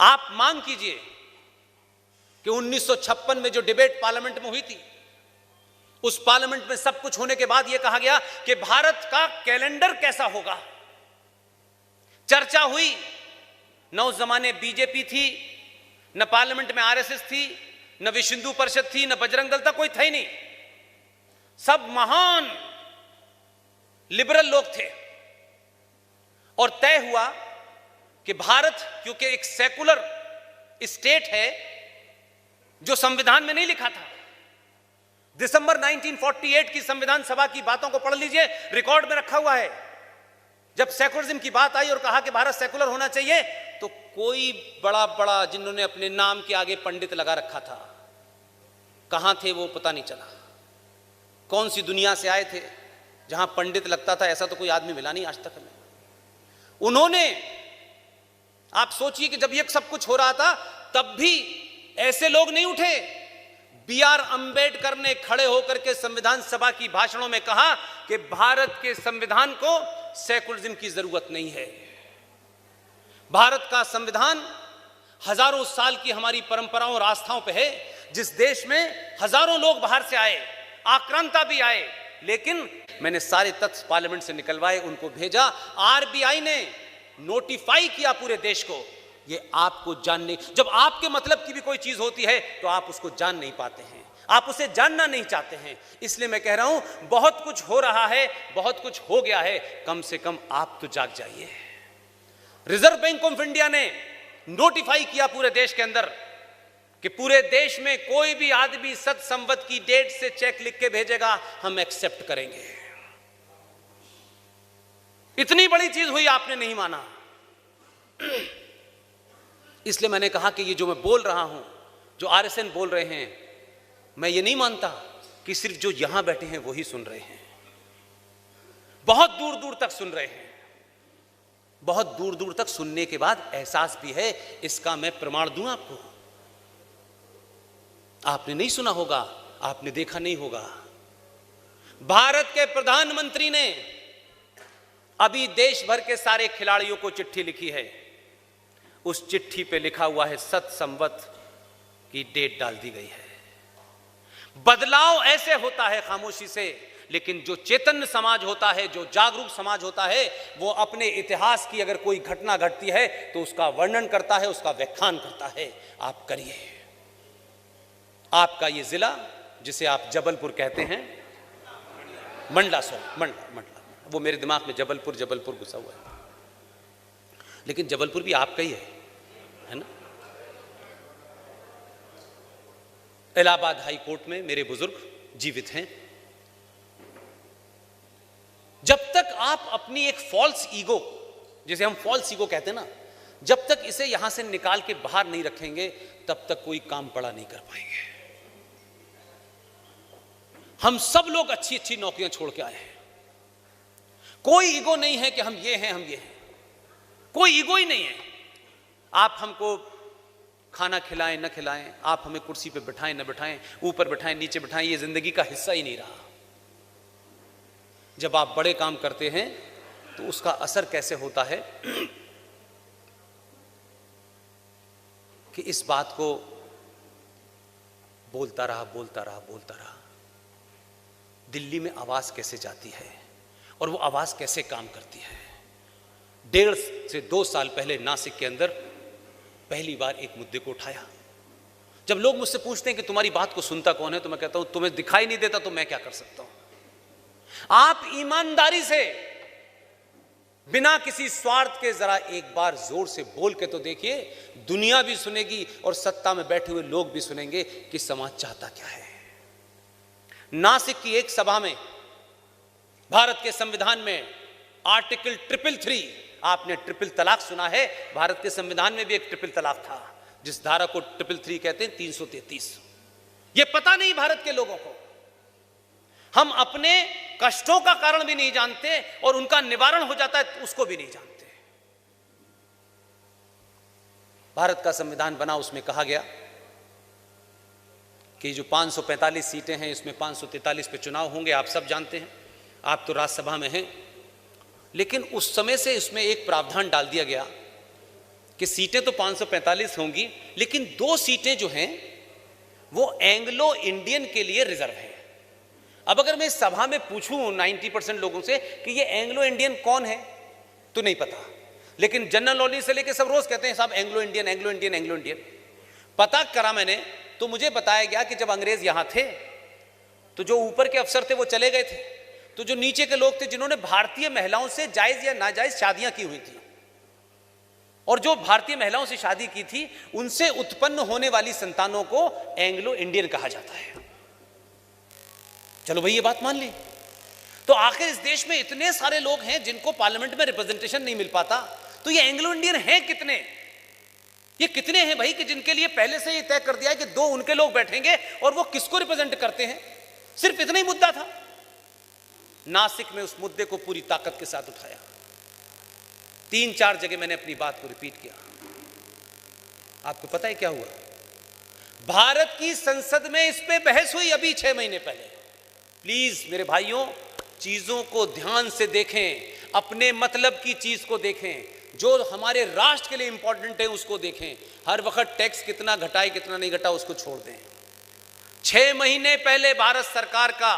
आप मांग कीजिए कि 1956 में जो डिबेट पार्लियामेंट में हुई थी, उस पार्लियामेंट में सब कुछ होने के बाद यह कहा गया कि भारत का कैलेंडर कैसा होगा। चर्चा हुई, न उस जमाने बीजेपी थी, न पार्लियामेंट में आरएसएस थी, न विश्व हिंदू परिषद थी, न बजरंग दल था, कोई था ही नहीं। सब महान लिबरल लोग थे। और तय हुआ कि भारत, क्योंकि एक सेकुलर स्टेट है, जो संविधान में नहीं लिखा था। दिसंबर 1948 की संविधान सभा की बातों को पढ़ लीजिए, रिकॉर्ड में रखा हुआ है। जब सेकुलरिज्म की बात आई और कहा कि भारत सेकुलर होना चाहिए, तो कोई बड़ा बड़ा जिन्होंने अपने नाम के आगे पंडित लगा रखा था, कहां थे वो पता नहीं चला। कौन सी दुनिया से आए थे जहां पंडित लगता था, ऐसा तो कोई आदमी मिला नहीं आज तक हमें। उन्होंने, आप सोचिए कि जब ये सब कुछ हो रहा था, तब भी ऐसे लोग नहीं उठे। बी.आर. अंबेडकर ने खड़े होकर के संविधान सभा की भाषणों में कहा कि भारत के संविधान को सेकुलरिज्म की जरूरत नहीं है। भारत का संविधान हजारों साल की हमारी परंपराओं और आस्थाओं पे है। जिस देश में हजारों लोग बाहर से आए, आक्रांता भी आए, लेकिन मैंने सारे तथ्य पार्लियामेंट से निकलवाए, उनको भेजा। आरबीआई ने नोटिफाई किया पूरे देश को। ये आपको जानने, जब आपके मतलब की भी कोई चीज होती है तो आप उसको जान नहीं पाते हैं, आप उसे जानना नहीं चाहते हैं। इसलिए मैं कह रहा हूं, बहुत कुछ हो रहा है, बहुत कुछ हो गया है, कम से कम आप तो जाग जाइए। रिजर्व बैंक ऑफ इंडिया ने नोटिफाई किया पूरे देश के अंदर कि पूरे देश में कोई भी आदमी सत संवत की डेट से चेक लिख के भेजेगा, हम एक्सेप्ट करेंगे। इतनी बड़ी चीज हुई, आपने नहीं माना। इसलिए मैंने कहा कि ये जो मैं बोल रहा हूं, जो आरएसएन बोल रहे हैं, मैं ये नहीं मानता कि सिर्फ जो यहां बैठे हैं वही सुन रहे हैं। बहुत दूर दूर तक सुन रहे हैं। बहुत दूर दूर तक सुनने के बाद एहसास भी है। इसका मैं प्रमाण दूं आपको। आपने नहीं सुना होगा, आपने देखा नहीं होगा। भारत के प्रधानमंत्री ने अभी देश भर के सारे खिलाड़ियों को चिट्ठी लिखी है। उस चिट्ठी पे लिखा हुआ है सत संवत की डेट डाल दी गई है। बदलाव ऐसे होता है खामोशी से, लेकिन जो चैतन्य समाज होता है, जो जागरूक समाज होता है, वो अपने इतिहास की अगर कोई घटना घटती है तो उसका वर्णन करता है, उसका व्याख्यान करता है। आप करिए। आपका ये जिला, जिसे आप जबलपुर कहते हैं, मंडला, वो मेरे दिमाग में जबलपुर जबलपुर घुसा हुआ है, लेकिन जबलपुर भी आपका ही है ना। इलाहाबाद हाई कोर्ट में मेरे बुजुर्ग जीवित हैं। जब तक आप अपनी एक फॉल्स ईगो, जिसे हम फॉल्स ईगो कहते हैं ना, जब तक इसे यहां से निकाल के बाहर नहीं रखेंगे, तब तक कोई काम बड़ा नहीं कर पाएंगे। हम सब लोग अच्छी अच्छी नौकरियां छोड़ के आए हैं। कोई ईगो नहीं है कि हम ये हैं, हम ये हैं, कोई ईगो ही नहीं है। आप हमको खाना खिलाएं न खिलाएं, आप हमें कुर्सी पे बिठाएं न बिठाएं, ऊपर बिठाएं नीचे बिठाएं, ये जिंदगी का हिस्सा ही नहीं रहा। जब आप बड़े काम करते हैं तो उसका असर कैसे होता है कि इस बात को बोलता रहा, दिल्ली में आवाज कैसे जाती है और वो आवाज कैसे काम करती है। 1.5 से 2 साल पहले नासिक के अंदर पहली बार एक मुद्दे को उठाया। जब लोग मुझसे पूछते हैं कि तुम्हारी बात को सुनता कौन है, तो मैं कहता हूं तुम्हें दिखाई नहीं देता तो मैं क्या कर सकता हूं। आप ईमानदारी से, बिना किसी स्वार्थ के, जरा एक बार जोर से बोल के तो देखिए। दुनिया भी सुनेगी और सत्ता में बैठे हुए लोग भी सुनेंगे कि समाज चाहता क्या है। नासिक की एक सभा में भारत के संविधान में आर्टिकल 333, आपने ट्रिपल तलाक सुना है, भारत के संविधान में भी एक ट्रिपल तलाक था, जिस धारा को 333 कहते हैं, 333। ये पता नहीं भारत के लोगों को। हम अपने कष्टों का कारण भी नहीं जानते और उनका निवारण हो जाता है उसको भी नहीं जानते। भारत का संविधान बना, उसमें कहा गया कि जो 545 सीटें हैं, इसमें 543 पे चुनाव होंगे। आप सब जानते हैं, आप तो राज्यसभा में हैं। लेकिन उस समय से इसमें एक प्रावधान डाल दिया गया कि सीटें तो 545 होंगी, लेकिन 2 सीटें जो हैं वो एंग्लो इंडियन के लिए रिजर्व हैं। अब अगर मैं इस सभा में पूछूं 90% लोगों से कि ये एंग्लो इंडियन कौन है, तो नहीं पता, लेकिन जनरल नॉलेज से लेके सब रोज कहते हैं साहब Anglo Indian Anglo Indian Anglo Indian. पता करा मैंने तो मुझे बताया गया कि जब अंग्रेज यहां थे तो जो ऊपर के अफसर थे वो चले गए थे, तो जो नीचे के लोग थे जिन्होंने भारतीय महिलाओं से जायज या नाजायज शादियां की हुई थी, और जो भारतीय महिलाओं से शादी की थी उनसे उत्पन्न होने वाली संतानों को एंग्लो इंडियन कहा जाता है। चलो भाई ये बात मान ली, तो आखिर इस देश में इतने सारे लोग हैं जिनको पार्लियामेंट में रिप्रेजेंटेशन नहीं मिल पाता, तो ये एंग्लो इंडियन हैं कितने? ये कितने हैं भाई कि जिनके लिए पहले से ये तय कर दिया है कि 2 उनके लोग बैठेंगे और वो किसको रिप्रेजेंट करते हैं? सिर्फ इतना ही मुद्दा था। नासिक में उस मुद्दे को पूरी ताकत के साथ उठाया, 3-4 जगह मैंने अपनी बात को रिपीट किया। आपको पता है क्या हुआ? भारत की संसद में इस पे बहस हुई अभी 6 महीने पहले। प्लीज मेरे भाइयों, चीजों को ध्यान से देखें, अपने मतलब की चीज को देखें, जो हमारे राष्ट्र के लिए इंपॉर्टेंट है उसको देखें। हर वक्त टैक्स कितना घटाए कितना नहीं घटा उसको छोड़ दें। 6 महीने पहले भारत सरकार का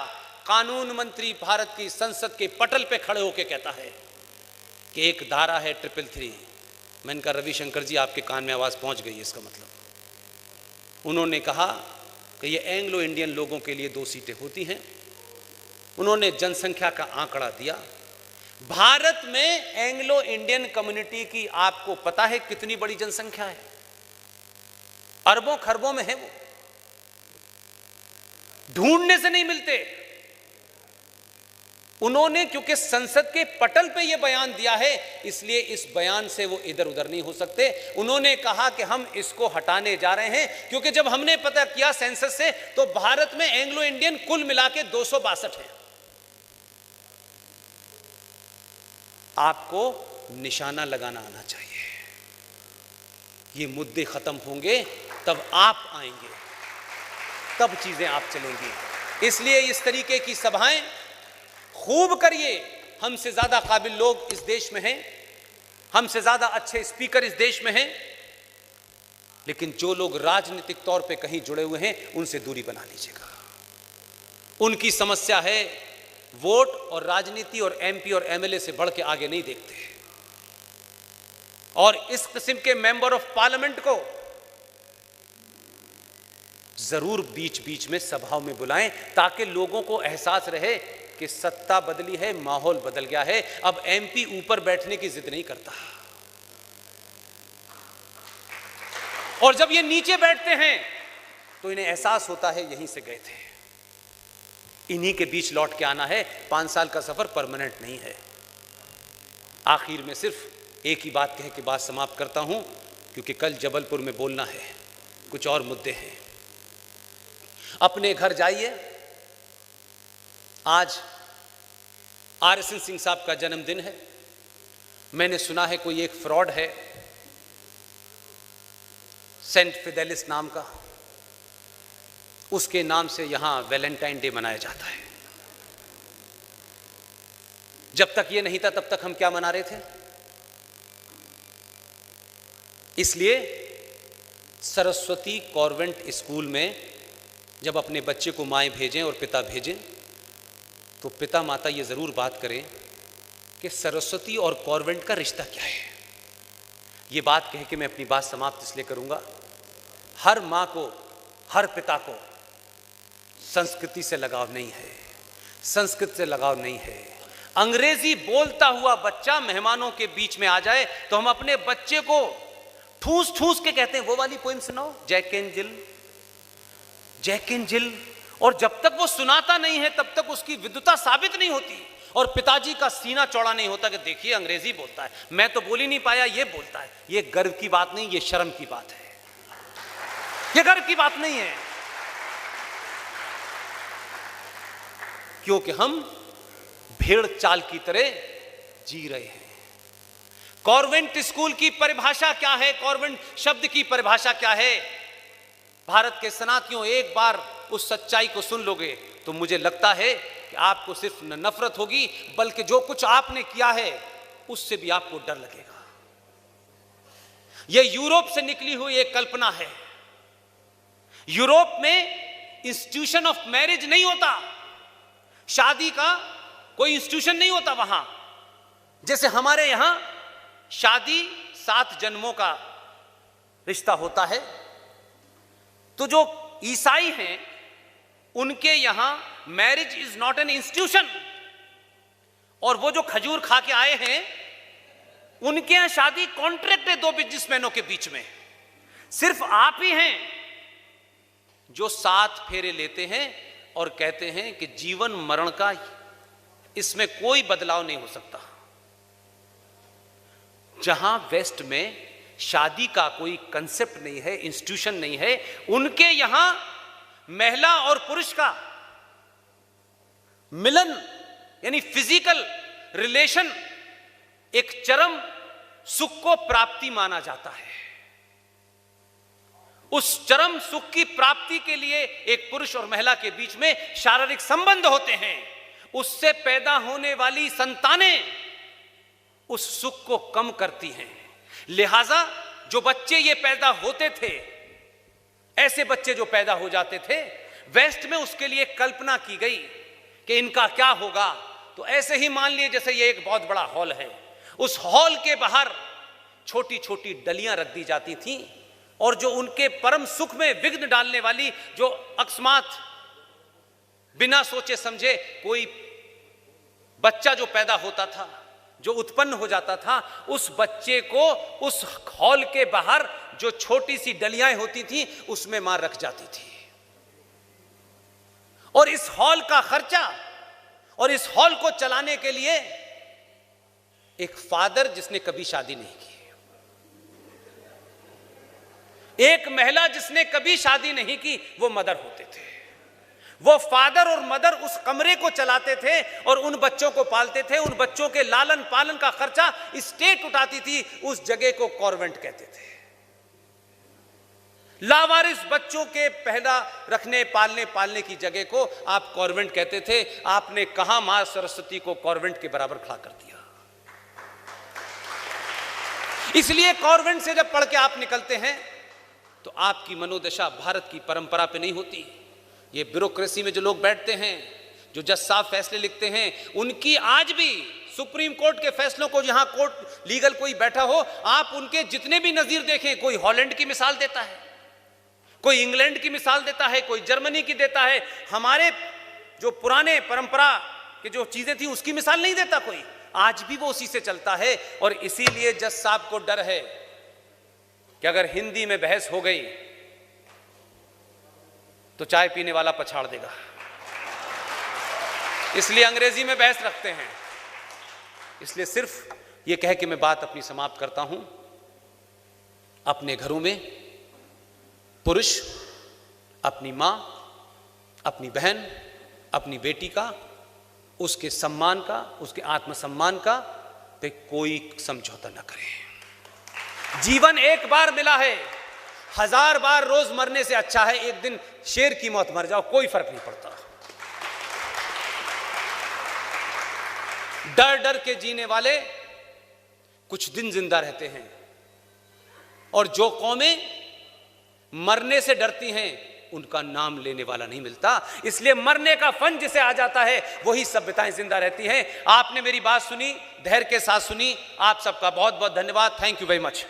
कानून मंत्री भारत की संसद के पटल पे खड़े होकर कहता है कि एक धारा है 333। मैंने कहा रविशंकर जी आपके कान में आवाज पहुंच गई, इसका मतलब उन्होंने कहा कि ये एंग्लो इंडियन लोगों के लिए 2 सीटें होती हैं। उन्होंने जनसंख्या का आंकड़ा दिया। भारत में एंग्लो इंडियन कम्युनिटी की आपको पता है कितनी बड़ी जनसंख्या है? अरबों खरबों में है वो, ढूंढने से नहीं मिलते। उन्होंने क्योंकि संसद के पटल पे यह बयान दिया है, इसलिए इस बयान से वो इधर उधर नहीं हो सकते। उन्होंने कहा कि हम इसको हटाने जा रहे हैं, क्योंकि जब हमने पता किया सेंसस से तो भारत में एंग्लो इंडियन कुल मिला के 262 है। आपको निशाना लगाना आना चाहिए। ये मुद्दे खत्म होंगे तब आप आएंगे, तब चीजें आप चलेंगी। इसलिए इस तरीके की सभाएं खूब करिए। हमसे ज्यादा काबिल लोग इस देश में हैं, हमसे ज्यादा अच्छे स्पीकर इस देश में हैं, लेकिन जो लोग राजनीतिक तौर पे कहीं जुड़े हुए हैं उनसे दूरी बना लीजिएगा। उनकी समस्या है वोट, और राजनीति और एमपी और एमएलए से बढ़ के आगे नहीं देखते। और इस किस्म के मेंबर ऑफ पार्लियामेंट को जरूर बीच बीच में सभाओं में बुलाएं, ताकि लोगों को एहसास रहे कि सत्ता बदली है, माहौल बदल गया है। अब एमपी ऊपर बैठने की जिद नहीं करता, और जब ये नीचे बैठते हैं तो इन्हें एहसास होता है यहीं से गए थे, इन्हीं के बीच लौट के आना है। 5 साल का सफर परमानेंट नहीं है। आखिर में सिर्फ एक ही बात कह के बात समाप्त करता हूं, क्योंकि कल जबलपुर में बोलना है, कुछ और मुद्दे हैं। अपने घर जाइए। आज आरएसएन सिंह साहब का जन्मदिन है। मैंने सुना है कोई एक फ्रॉड है सेंट फिडेलिस नाम का, उसके नाम से यहां वैलेंटाइन डे मनाया जाता है। जब तक ये नहीं था तब तक हम क्या मना रहे थे? इसलिए सरस्वती कॉन्वेंट स्कूल में जब अपने बच्चे को माएँ भेजें और पिता भेजें, तो पिता माता ये जरूर बात करें कि सरस्वती और कॉन्वेंट का रिश्ता क्या है। ये बात कह के मैं अपनी बात समाप्त इसलिए करूंगा, हर मां को, हर पिता को संस्कृति से लगाव नहीं है, संस्कृत से लगाव नहीं है। अंग्रेजी बोलता हुआ बच्चा मेहमानों के बीच में आ जाए तो हम अपने बच्चे को ठूस ठूस के कहते हैं वो वाली पोएम सुनाओ, Jack and Jill, Jack and Jill. और जब तक वो सुनाता नहीं है तब तक उसकी विद्वता साबित नहीं होती, और पिताजी का सीना चौड़ा नहीं होता कि देखिए अंग्रेजी बोलता है, मैं तो बोल ही नहीं पाया, ये बोलता है। ये गर्व की बात नहीं, ये शर्म की बात है, ये गर्व की बात नहीं है। क्योंकि हम भेड़ चाल की तरह जी रहे हैं। कॉन्वेंट स्कूल की परिभाषा क्या है? कॉन्वेंट शब्द की परिभाषा क्या है? भारत के सनातनियों, एक बार उस सच्चाई को सुन लोगे तो मुझे लगता है कि आपको सिर्फ नफरत होगी, बल्कि जो कुछ आपने किया है उससे भी आपको डर लगेगा। यह यूरोप से निकली हुई एक कल्पना है। यूरोप में इंस्टीट्यूशन ऑफ मैरिज नहीं होता, शादी का कोई इंस्टीट्यूशन नहीं होता वहां। जैसे हमारे यहां शादी 7 जन्मों का रिश्ता होता है, तो जो ईसाई हैं उनके यहां marriage is not an institution. और वो जो खजूर खा के आए हैं उनके यहां शादी कॉन्ट्रैक्ट है 2 बिजनेसमैनों के बीच में। सिर्फ आप ही हैं जो 7 फेरे लेते हैं और कहते हैं कि जीवन मरण का इसमें कोई बदलाव नहीं हो सकता। जहां वेस्ट में शादी का कोई कंसेप्ट नहीं है, इंस्टीट्यूशन नहीं है, उनके यहां महिला और पुरुष का मिलन यानी फिजिकल रिलेशन एक चरम सुख को प्राप्ति माना जाता है। उस चरम सुख की प्राप्ति के लिए एक पुरुष और महिला के बीच में शारीरिक संबंध होते हैं। उससे पैदा होने वाली संतानें उस सुख को कम करती हैं। लिहाजा जो बच्चे ये पैदा होते थे, ऐसे बच्चे जो पैदा हो जाते थे, वेस्ट में उसके लिए कल्पना की गई कि इनका क्या होगा। तो ऐसे ही मान लिए जैसे ये एक बहुत बड़ा हॉल है, उस हॉल के बाहर छोटी छोटी डलियां रख दी जाती थीं और जो उनके परम सुख में विघ्न डालने वाली, जो अकस्मात बिना सोचे समझे कोई बच्चा जो पैदा होता था, जो उत्पन्न हो जाता था, उस बच्चे को उस हॉल के बाहर जो छोटी सी डलियां होती थी उसमें मार रख जाती थी। और इस हॉल का खर्चा और इस हॉल को चलाने के लिए एक फादर जिसने कभी शादी नहीं की, एक महिला जिसने कभी शादी नहीं की, वो मदर होते थे। वो फादर और मदर उस कमरे को चलाते थे और उन बच्चों को पालते थे। उन बच्चों के लालन पालन का खर्चा स्टेट उठाती थी। उस जगह को कॉन्वेंट कहते थे। लावारिस बच्चों के पहला रखने पालने की जगह को आप कॉन्वेंट कहते थे। आपने कहां मां सरस्वती को कॉन्वेंट के बराबर खड़ा कर दिया। इसलिए कॉन्वेंट से जब पढ़ के आप निकलते हैं तो आपकी मनोदशा भारत की परंपरा पे नहीं होती। ये ब्यूरोक्रेसी में जो लोग बैठते हैं, जो जज साहब फैसले लिखते हैं, उनकी आज भी सुप्रीम कोर्ट के फैसलों को, जहां कोर्ट लीगल कोई बैठा हो, आप उनके जितने भी नजीर देखें, कोई हॉलैंड की मिसाल देता है, कोई इंग्लैंड की मिसाल देता है, कोई जर्मनी की देता है। हमारे जो पुराने परंपरा की जो चीजें थी उसकी मिसाल नहीं देता कोई। आज भी वो उसी से चलता है। और इसीलिए जज साहब को डर है कि अगर हिंदी में बहस हो गई तो चाय पीने वाला पछाड़ देगा, इसलिए अंग्रेजी में बहस रखते हैं। इसलिए सिर्फ ये कह के मैं बात अपनी समाप्त करता हूं। अपने घरों में पुरुष अपनी मां, अपनी बहन, अपनी बेटी का, उसके सम्मान का, उसके आत्मसम्मान का पे कोई समझौता न करें। जीवन एक बार मिला है, 1000 बार रोज मरने से अच्छा है एक दिन शेर की मौत मर जाओ, कोई फर्क नहीं पड़ता। डर डर के जीने वाले कुछ दिन जिंदा रहते हैं और जो कौमें मरने से डरती हैं उनका नाम लेने वाला नहीं मिलता। इसलिए मरने का फन जिसे आ जाता है वही सभ्यताएं जिंदा रहती हैं। आपने मेरी बात सुनी, धैर्य के साथ सुनी। आप सबका बहुत बहुत धन्यवाद। Thank you very much.